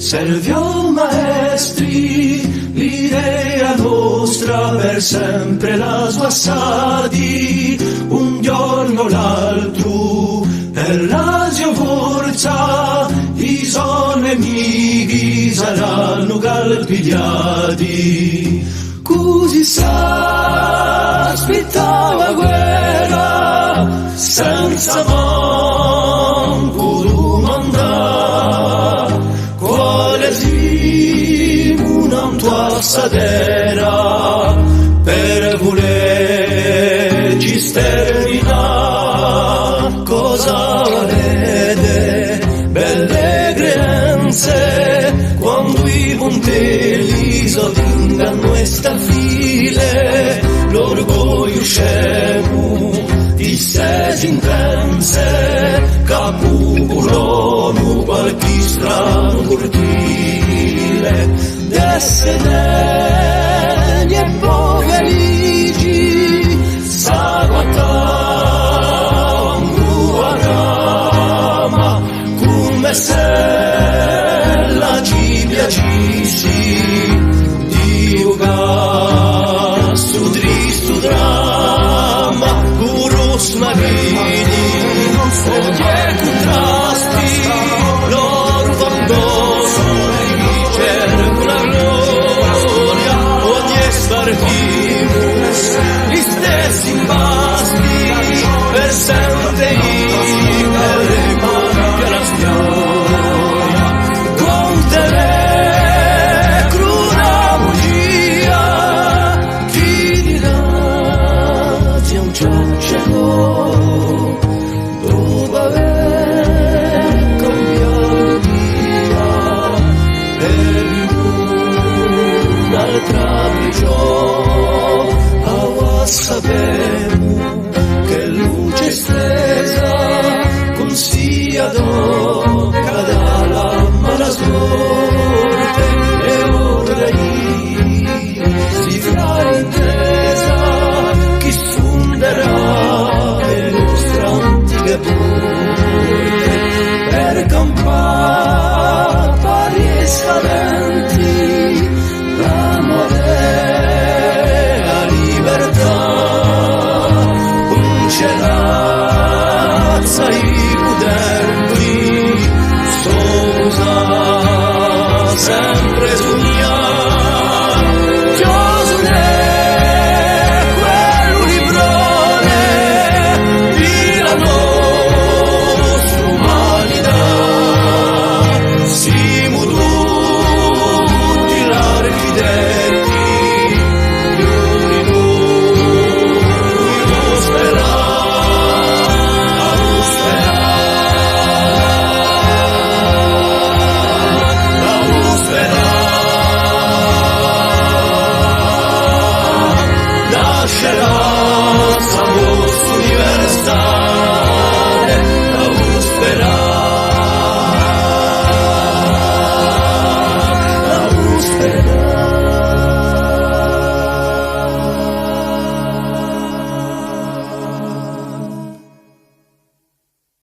Serviò maestri, l'idea nostra per sempre la sguassati, un giorno l'altro per la sua forza i suoi nemici saranno calpigliati. Così s'aspettava guerra senza manco domandare quale sia una tua sadera per volerci sterminare. Cosa volete, belle creanze, quando i puntelli sotingano e stafile, l'orgoglio scemo di sé intense, capulono qualche strano cortile, desse degni e poverigi, s'agguattavano a rama, come se la ci piacissi, Dio che su tristo dramma, curus marini, ogni contrasti, loro vandoso, cerco la gloria, ogni spartimus, gli stessi impasti, per sempre per compia la storia, con te cruda bugia, chi dirà di un ciocciolo dopo aver cambiato via per un'altra via.